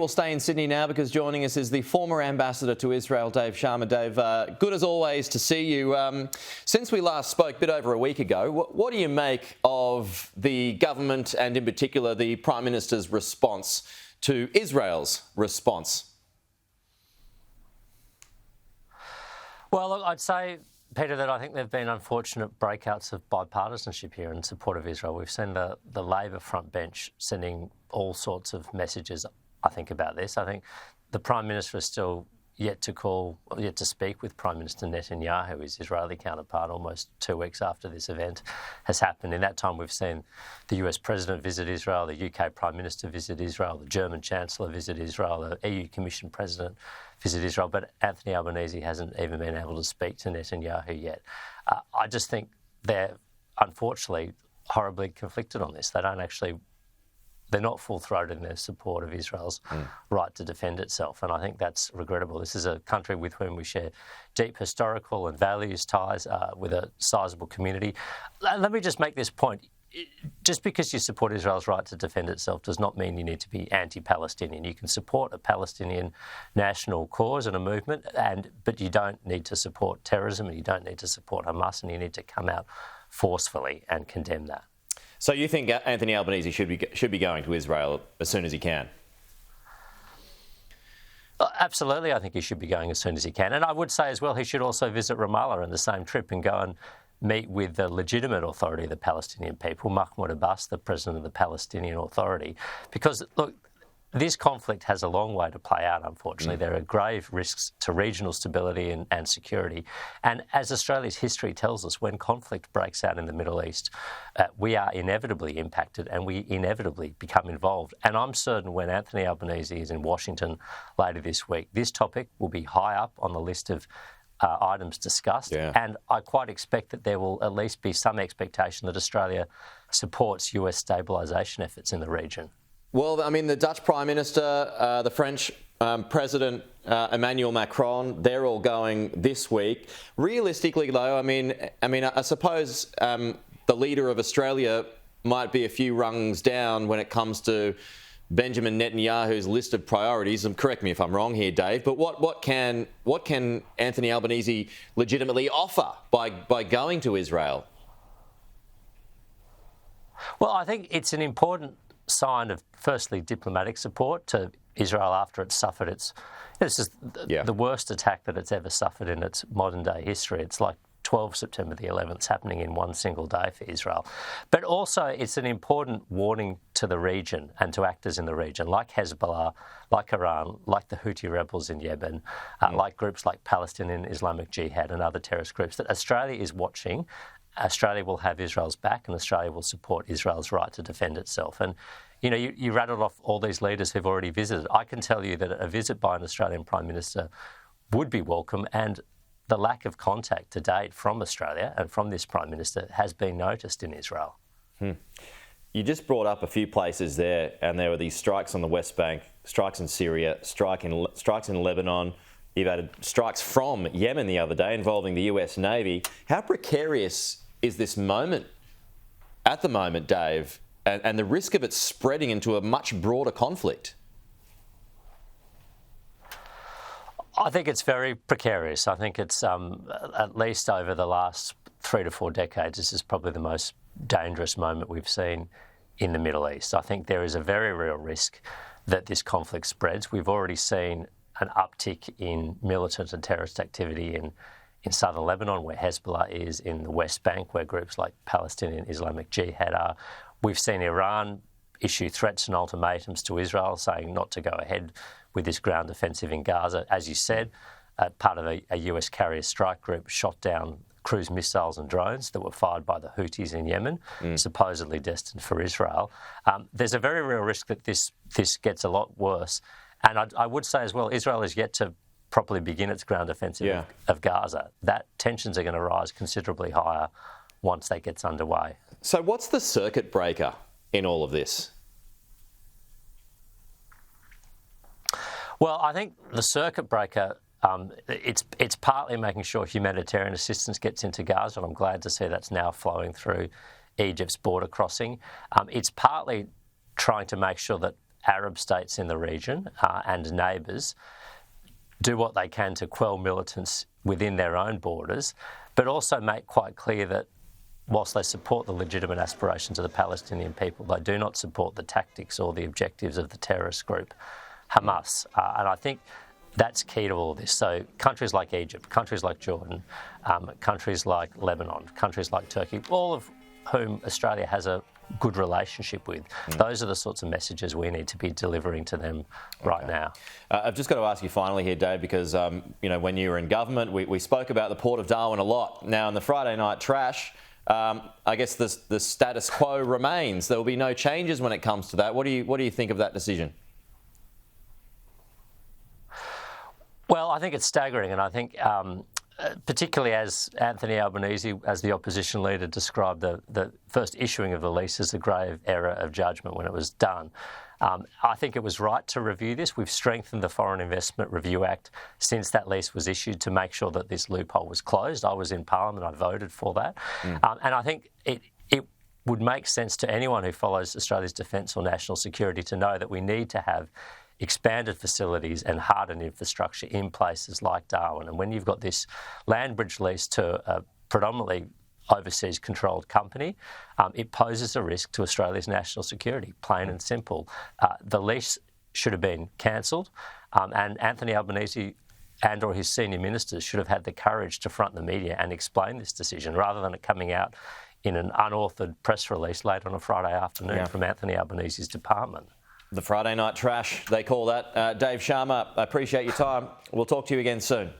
We'll stay in Sydney now because joining us is the former ambassador to Israel, Dave Sharma. Dave, good as always to see you. Since we last spoke a bit over a week ago, what do you make of the government and in particular the Prime Minister's response to Israel's response? Well, look, I'd say, Peter, that I think there have been unfortunate breakouts of bipartisanship here in support of Israel. We've seen the Labor frontbench sending all sorts of messages, I think, about this. I think the Prime Minister is still yet to speak with Prime Minister Netanyahu, his Israeli counterpart, almost 2 weeks after this event has happened. In that time, we've seen the US President visit Israel, the UK Prime Minister visit Israel, the German Chancellor visit Israel, the EU Commission President visit Israel, but Anthony Albanese hasn't even been able to speak to Netanyahu yet. I just think they're, unfortunately, horribly conflicted on this. They're not full-throated in their support of Israel's right to defend itself, and I think that's regrettable. This is a country with whom we share deep historical and values ties, with a sizable community. Let me just make this point. Just because you support Israel's right to defend itself does not mean you need to be anti-Palestinian. You can support a Palestinian national cause and a movement, but you don't need to support terrorism, and you don't need to support Hamas, and you need to come out forcefully and condemn that. So you think Anthony Albanese should be going to Israel as soon as he can? Absolutely, I think he should be going as soon as he can. And I would say as well, he should also visit Ramallah in the same trip and go and meet with the legitimate authority of the Palestinian people, Mahmoud Abbas, the president of the Palestinian Authority. Because, look, this conflict has a long way to play out, unfortunately. There are grave risks to regional stability and security. And as Australia's history tells us, when conflict breaks out in the Middle East, we are inevitably impacted and we inevitably become involved. And I'm certain when Anthony Albanese is in Washington later this week, this topic will be high up on the list of items discussed. Yeah. And I quite expect that there will at least be some expectation that Australia supports US stabilisation efforts in the region. Well, I mean, the Dutch Prime Minister, the French President Emmanuel Macron, they're all going this week. Realistically, though, I mean, I suppose the leader of Australia might be a few rungs down when it comes to Benjamin Netanyahu's list of priorities. And correct me if I'm wrong here, Dave. But what can Anthony Albanese legitimately offer by going to Israel? Well, I think it's an important sign of, firstly, diplomatic support to Israel after it's suffered this is the worst attack that it's ever suffered in its modern-day history. It's like 12 September the 11th happening in one single day for Israel. But also it's an important warning to the region and to actors in the region, like Hezbollah, like Iran, like the Houthi rebels in Yemen, like groups like Palestinian Islamic Jihad and other terrorist groups, that Australia is watching. Australia will have Israel's back and Australia will support Israel's right to defend itself. And, you know, you rattled off all these leaders who've already visited. I can tell you that a visit by an Australian Prime Minister would be welcome, and the lack of contact to date from Australia and from this Prime Minister has been noticed in Israel. You just brought up a few places there, and there were these strikes on the West Bank, strikes in Syria, strikes in Lebanon. You've had strikes from Yemen the other day involving the US Navy. How precarious is this moment at the moment, Dave, and the risk of it spreading into a much broader conflict? I think it's very precarious. I think it's, at least over the last 3 to 4 decades, this is probably the most dangerous moment we've seen in the Middle East. I think there is a very real risk that this conflict spreads. We've already seen an uptick in militant and terrorist activity in southern Lebanon, where Hezbollah is, in the West Bank, where groups like Palestinian Islamic Jihad are. We've seen Iran issue threats and ultimatums to Israel, saying not to go ahead with this ground offensive in Gaza. As you said, part of a US carrier strike group shot down cruise missiles and drones that were fired by the Houthis in Yemen, supposedly destined for Israel. There's a very real risk that this gets a lot worse. And I would say as well, Israel is yet to properly begin its ground offensive of Gaza. That tensions are going to rise considerably higher once that gets underway. So what's the circuit breaker in all of this? Well, I think the circuit breaker, it's partly making sure humanitarian assistance gets into Gaza, and I'm glad to see that's now flowing through Egypt's border crossing. It's partly trying to make sure that Arab states in the region and neighbours do what they can to quell militants within their own borders, but also make quite clear that whilst they support the legitimate aspirations of the Palestinian people, they do not support the tactics or the objectives of the terrorist group Hamas. And I think that's key to all this. So countries like Egypt, countries like Jordan, countries like Lebanon, countries like Turkey, all of whom Australia has a good relationship with. Those are the sorts of messages we need to be delivering to them right now. I've just got to ask you finally here, Dave, because when you were in government, we spoke about the Port of Darwin a lot. Now, in the Friday night trash, I guess the status quo remains. There will be no changes when it comes to that. What do you think of that decision? Well, I think it's staggering, and I think particularly as Anthony Albanese, as the opposition leader, described the first issuing of the lease as a grave error of judgment when it was done. I think it was right to review this. We've strengthened the Foreign Investment Review Act since that lease was issued to make sure that this loophole was closed. I was in Parliament, I voted for that. And I think it would make sense to anyone who follows Australia's defence or national security to know that we need to have expanded facilities and hardened infrastructure in places like Darwin. And when you've got this land bridge lease to a predominantly overseas controlled company, it poses a risk to Australia's national security, plain and simple. The lease should have been cancelled, and Anthony Albanese and or his senior ministers should have had the courage to front the media and explain this decision rather than it coming out in an unauthored press release late on a Friday afternoon from Anthony Albanese's department. The Friday night trash, they call that. Dave Sharma, I appreciate your time. We'll talk to you again soon.